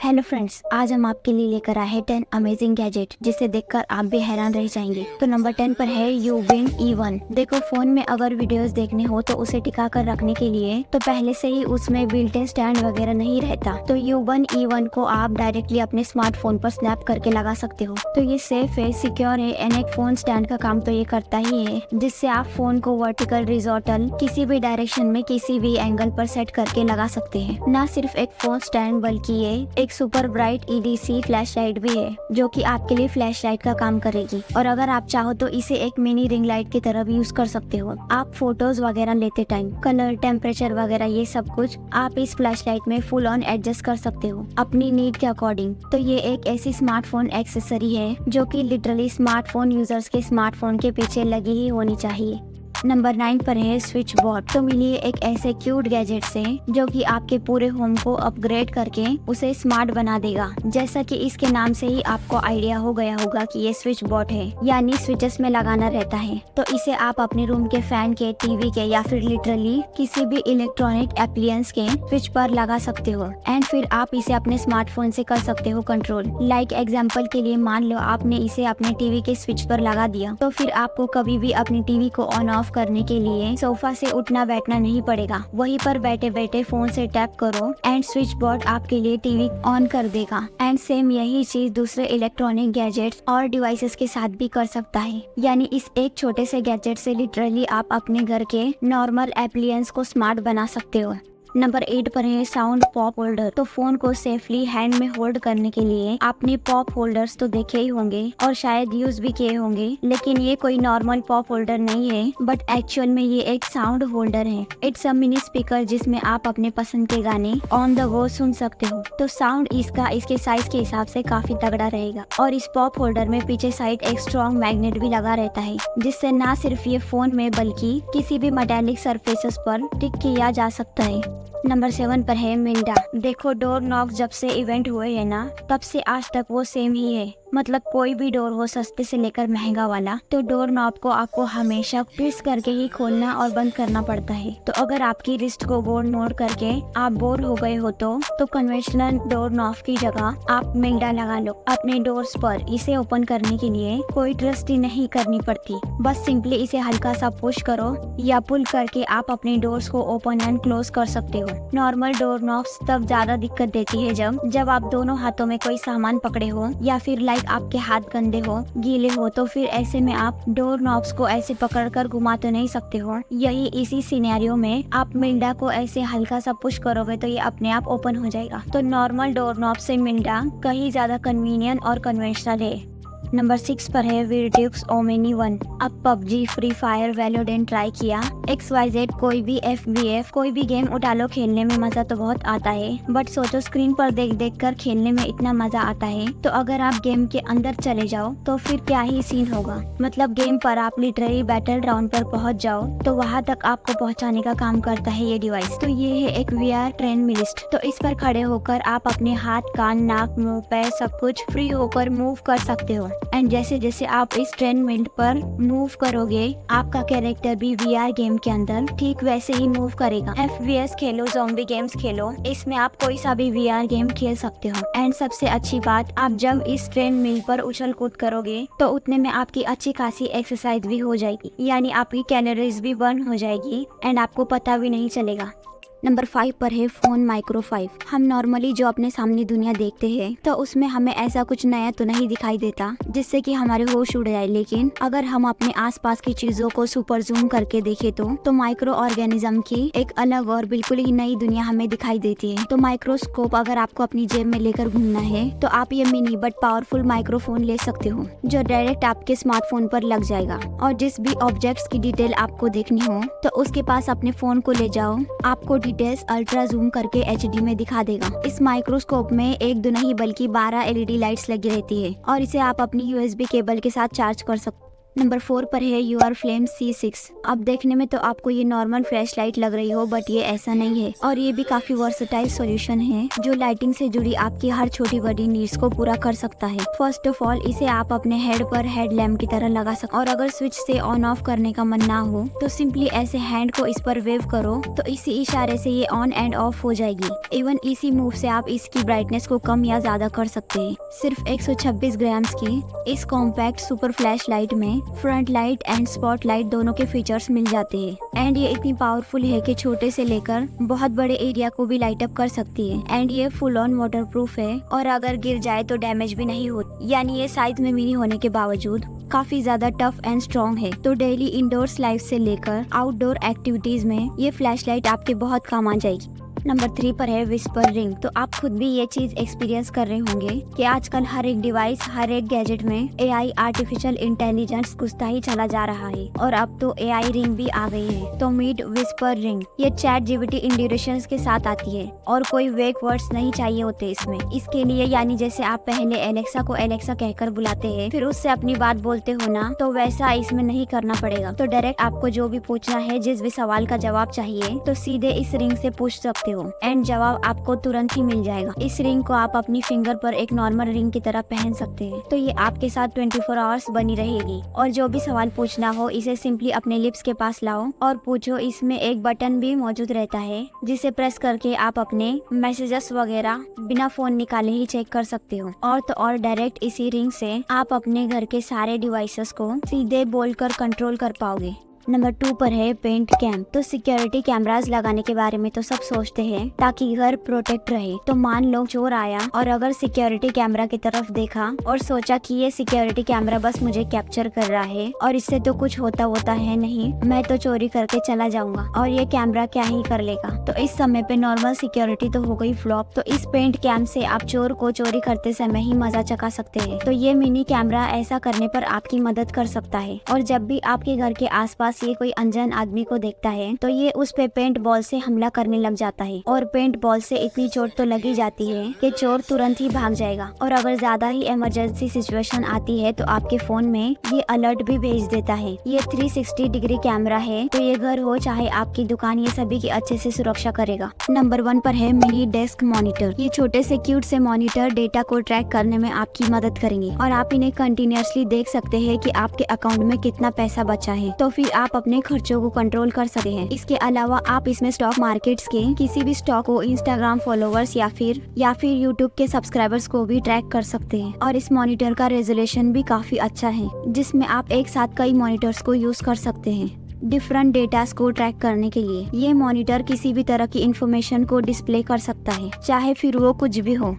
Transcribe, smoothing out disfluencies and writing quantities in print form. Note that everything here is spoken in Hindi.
हेलो फ्रेंड्स, आज हम आपके लिए लेकर आए हैं 10 अमेजिंग गैजेट जिसे देखकर आप भी हैरान रह जाएंगे। तो नंबर 10 पर है यूविन E1। देखो, फोन में अगर वीडियोस देखने हो तो उसे टिका कर रखने के लिए तो पहले से ही उसमें बिल्ट इन स्टैंड वगैरह नहीं रहता। तो यूविन E1 को आप डायरेक्टली अपने स्मार्टफोन पर स्नैप करके लगा सकते हो। तो ये सेफ है, सिक्योर है एंड एक फोन स्टैंड का काम तो ये करता ही है, जिससे आप फोन को वर्टिकल, रिजॉर्टल किसी भी डायरेक्शन में किसी भी एंगल पर सेट करके लगा सकते हैं। न सिर्फ एक फोन स्टैंड बल्कि ये एक super bright EDC flash light भी है जो कि आपके लिए फ्लैश लाइट का काम करेगी। और अगर आप चाहो तो इसे एक मिनी रिंग लाइट की तरह भी यूज कर सकते हो। आप फोटोज वगैरह लेते टाइम कलर, टेम्परेचर वगैरह ये सब कुछ आप इस फ्लैश लाइट में फुल ऑन एडजस्ट कर सकते हो अपनी नीड के अकॉर्डिंग। तो ये एक ऐसी स्मार्टफोन एक्सेसरी है जो कि लिटरली स्मार्टफोन यूजर्स के स्मार्टफोन के पीछे लगी ही होनी चाहिए। नंबर 9 पर है स्विच बोर्ड। तो मिलिए एक ऐसे क्यूट गैजेट से जो कि आपके पूरे होम को अपग्रेड करके उसे स्मार्ट बना देगा। जैसा कि इसके नाम से ही आपको आइडिया हो गया होगा कि ये स्विच बोर्ड है, यानी स्विचेस में लगाना रहता है। तो इसे आप अपने रूम के फैन के, टीवी के या फिर लिटरली किसी भी इलेक्ट्रॉनिक एप्लियंस के स्विच पर लगा सकते हो एंड फिर आप इसे अपने स्मार्टफोन से कर सकते हो कंट्रोल। लाइक एग्जाम्पल के लिए मान लो आपने इसे अपने टीवी के स्विच पर लगा दिया, तो फिर आपको कभी भी अपनी टीवी को ऑन ऑफ करने के लिए सोफा से उठना बैठना नहीं पड़ेगा। वहीं पर बैठे बैठे फोन से टैप करो एंड स्विच बोर्ड आपके लिए टीवी ऑन कर देगा। एंड सेम यही चीज दूसरे इलेक्ट्रॉनिक गैजेट्स और डिवाइसेस के साथ भी कर सकता है। यानी इस एक छोटे से गैजेट से लिटरली आप अपने घर के नॉर्मल एप्लियंस को स्मार्ट बना सकते हो। नंबर 8 पर है साउंड पॉप होल्डर। तो फोन को सेफली हैंड में होल्ड करने के लिए आपने पॉप होल्डर्स तो देखे ही होंगे और शायद यूज भी किए होंगे, लेकिन ये कोई नॉर्मल पॉप होल्डर नहीं है बट एक्चुअल में ये एक साउंड होल्डर है। इट्स अ मिनी स्पीकर जिसमें आप अपने पसंद के गाने ऑन द गो सुन सकते हो। तो साउंड इसका इसके साइज के हिसाब से काफी तगड़ा रहेगा। और इस पॉप होल्डर में पीछे साइड एक स्ट्रॉन्ग मैग्नेट भी लगा रहता है, जिससे न सिर्फ ये फोन में बल्कि किसी भी मेटालिक सरफेसेस पर टिक किया जा सकता है। नंबर 7 पर है मिंडा। देखो, डोर नॉक जब से इवेंट हुए है ना, तब से आज तक वो सेम ही है। मतलब कोई भी डोर हो, सस्ते से लेकर महंगा वाला, तो डोर नॉब को आपको हमेशा प्रेस करके ही खोलना और बंद करना पड़ता है। तो अगर आपकी रिस्ट को बोर नोट करके आप बोर हो गए हो तो कन्वेंशनल डोर नॉब की जगह आप मिंडा लगा लो अपने डोर्स पर। इसे ओपन करने के लिए कोई ट्रस्टी नहीं करनी पड़ती, बस सिंपली इसे हल्का सा पुश करो या पुल करके आप अपने डोर्स को ओपन एंड क्लोज कर सकते हो। नॉर्मल डोर नॉब्स तब ज्यादा दिक्कत देती है जब आप दोनों हाथों में कोई सामान पकड़े हो या फिर आपके हाथ गंदे हो, गीले हो, तो फिर ऐसे में आप डोर नॉब्स को ऐसे पकड़कर घुमा तो नहीं सकते हो। यही इसी सिनेरियो में आप मिंडा को ऐसे हल्का सा पुश करोगे तो ये अपने आप ओपन हो जाएगा। तो नॉर्मल डोर नॉब से मिंडा कहीं ज्यादा कन्वीनियंट और कन्वेंशनल है। नंबर 6 पर है वीडियोक्स ओमिनी 1। अब PUBG, free fire, Valorant try किया, XYZ कोई भी FBF कोई भी गेम उठा लो, खेलने में मजा तो बहुत आता है। बट सोचो स्क्रीन पर देख देख कर खेलने में इतना मजा आता है, तो अगर आप गेम के अंदर चले जाओ तो फिर क्या ही सीन होगा। मतलब गेम पर आप लिटरली बैटल ग्राउंड पर पहुंच जाओ तो वहां तक आपको पहुंचाने का काम करता है ये डिवाइस। तो ये है एक VR ट्रेडमिलिस्ट। तो इस पर खड़े होकर आप अपने हाथ, कान, नाक, मुंह, पैर सब कुछ फ्री होकर मूव कर सकते हो। एंड जैसे जैसे आप इस ट्रेडमिल पर मूव करोगे, आपका कैरेक्टर भी VR गेम के अंदर ठीक वैसे ही मूव करेगा। FPS खेलो, ज़ॉम्बी गेम्स खेलो, इसमें आप कोई सा भी VR गेम खेल सकते हो। एंड सबसे अच्छी बात, आप जब इस ट्रेडमिल पर उछल कूद करोगे तो उतने में आपकी अच्छी खासी एक्सरसाइज भी हो जाएगी, यानी आपकी कैलोरीज भी बर्न हो जाएगी एंड आपको पता भी नहीं चलेगा। नंबर 5 पर है फोन माइक्रो 5। हम नॉर्मली जो अपने सामने दुनिया देखते हैं तो उसमें हमें ऐसा कुछ नया तो नहीं दिखाई देता जिससे कि हमारे होश उड़ जाए, लेकिन अगर हम अपने आसपास की चीजों को सुपर जूम करके देखें तो माइक्रो ऑर्गेनिज्म की एक अलग और बिल्कुल ही नई दुनिया हमें दिखाई देती है। तो माइक्रोस्कोप अगर आपको अपनी जेब में लेकर घूमना है तो आप ये मिनी बट पावरफुल माइक्रोफोन ले सकते हो जो डायरेक्ट आपके स्मार्टफोन पर लग जाएगा। और जिस भी ऑब्जेक्ट्स की डिटेल आपको देखनी हो तो उसके पास अपने फोन को ले जाओ, आपको डिटेल्स अल्ट्रा जूम करके HD में दिखा देगा। इस माइक्रोस्कोप में एक दो नहीं बल्कि 12 LED लाइट्स लगी रहती है और इसे आप अपनी USB केबल के साथ चार्ज कर सकते। नंबर 4 पर है UR Flame C6। अब देखने में तो आपको ये नॉर्मल फ्लैश लाइट लग रही हो, बट ये ऐसा नहीं है और ये भी काफी वर्सेटाइल सॉल्यूशन है जो लाइटिंग से जुड़ी आपकी हर छोटी बड़ी नीड्स को पूरा कर सकता है। फर्स्ट ऑफ ऑल इसे आप अपने हेड पर हेड लैम्प की तरह लगा सकते, और अगर स्विच से ऑन ऑफ करने का मन ना हो तो सिंपली ऐसे हैंड को इस पर वेव करो तो इसी इशारे से ये ऑन एंड ऑफ हो जाएगी। इवन इसी मूव से आप इसकी ब्राइटनेस को कम या ज्यादा कर सकते हैं। सिर्फ 126 ग्राम्स की इस कॉम्पैक्ट सुपर फ्लैश लाइट में front light and spot light दोनों के फीचर्स मिल जाते हैं एंड ये इतनी पावरफुल है कि छोटे से लेकर बहुत बड़े एरिया को भी लाइट अप कर सकती है एंड ये फुल ऑन वाटर प्रूफ है और अगर गिर जाए तो डैमेज भी नहीं होती। यानी ये साइज में मिनी होने के बावजूद काफी ज्यादा टफ एंड स्ट्रॉन्ग है। तो डेली इंडोर्स लाइफ से लेकर आउटडोर एक्टिविटीज में ये फ्लैश लाइट आपके बहुत काम आ जाएगी। नंबर 3 पर है विस्पर रिंग। तो आप खुद भी ये चीज एक्सपीरियंस कर रहे होंगे कि आजकल हर एक डिवाइस, हर एक गैजेट में AI आर्टिफिशियल इंटेलिजेंस घुसता ही चला जा रहा है और अब तो AI रिंग भी आ गई है। तो मीट विस्पर रिंग। ये ChatGPT इंडिरेक्शंस के साथ आती है और कोई वेक वर्ड्स नहीं चाहिए होते इसमें। इसके लिए यानी जैसे आप पहले एलेक्सा को एलेक्सा कहकर बुलाते हैं फिर उससे अपनी बात बोलते हो ना, तो वैसा इसमें नहीं करना पड़ेगा। तो डायरेक्ट आपको जो भी पूछना है, जिस भी सवाल का जवाब चाहिए, तो सीधे इस रिंग से पूछ सकते हो एंड जवाब आपको तुरंत ही मिल जाएगा। इस रिंग को आप अपनी फिंगर पर एक नॉर्मल रिंग की तरह पहन सकते हैं, तो ये आपके साथ 24 आवर्स बनी रहेगी और जो भी सवाल पूछना हो इसे सिंपली अपने लिप्स के पास लाओ और पूछो। इसमें एक बटन भी मौजूद रहता है जिसे प्रेस करके आप अपने मैसेजेस वगैरह बिना फोन निकाले ही चेक कर सकते हो। और तो और डायरेक्ट इसी रिंग से आप अपने घर के सारे डिवाइसेस को सीधे बोलकर कंट्रोल कर पाओगे। नंबर 2 पर है पेंट कैम। तो सिक्योरिटी कैमरास लगाने के बारे में तो सब सोचते हैं ताकि घर प्रोटेक्ट रहे। तो मान लो चोर आया और अगर सिक्योरिटी कैमरा की तरफ देखा और सोचा कि ये सिक्योरिटी कैमरा बस मुझे कैप्चर कर रहा है और इससे तो कुछ होता है नहीं, मैं तो चोरी करके चला जाऊंगा और ये कैमरा क्या ही कर लेगा। तो इस समय पे नॉर्मल सिक्योरिटी तो हो गई फ्लॉप। तो इस पेंट कैम से आप चोर को चोरी करते समय ही मजा चखा सकते हैं। तो ये मिनी कैमरा ऐसा करने पर आपकी मदद कर सकता है और जब भी आपके घर के आसपास ये कोई अनजान आदमी को देखता है तो ये उस पे पेंट बॉल से हमला करने लग जाता है और पेंट बॉल से इतनी चोट तो लगी जाती है कि चोर तुरंत ही भाग जाएगा। और अगर ज्यादा ही इमरजेंसी सिचुएशन आती है तो आपके फोन में ये अलर्ट भी भेज देता है। ये 360 डिग्री कैमरा है, तो ये घर हो चाहे आपकी दुकान, ये सभी की अच्छे से सुरक्षा करेगा। नंबर 1 पर है मिनी डेस्क मॉनिटर। ये छोटे से क्यूट से मॉनिटर डेटा को ट्रैक करने में आपकी मदद करेंगे और आप इन्हें कंटिन्यूअसली देख सकते हैं कि आपके अकाउंट में कितना पैसा बचा है, तो फिर आप अपने खर्चों को कंट्रोल कर सकते हैं। इसके अलावा आप इसमें स्टॉक मार्केट्स के किसी भी स्टॉक को, इंस्टाग्राम फॉलोवर्स या फिर यूट्यूब के सब्सक्राइबर्स को भी ट्रैक कर सकते हैं। और इस मॉनिटर का रेजोल्यूशन भी काफी अच्छा है जिसमें आप एक साथ कई मॉनिटर्स को यूज कर सकते हैं डिफरेंट डेटास को ट्रैक करने के लिए। ये मॉनिटर किसी भी तरह की इंफॉर्मेशन को डिस्प्ले कर सकता है, चाहे फिर वो कुछ भी हो।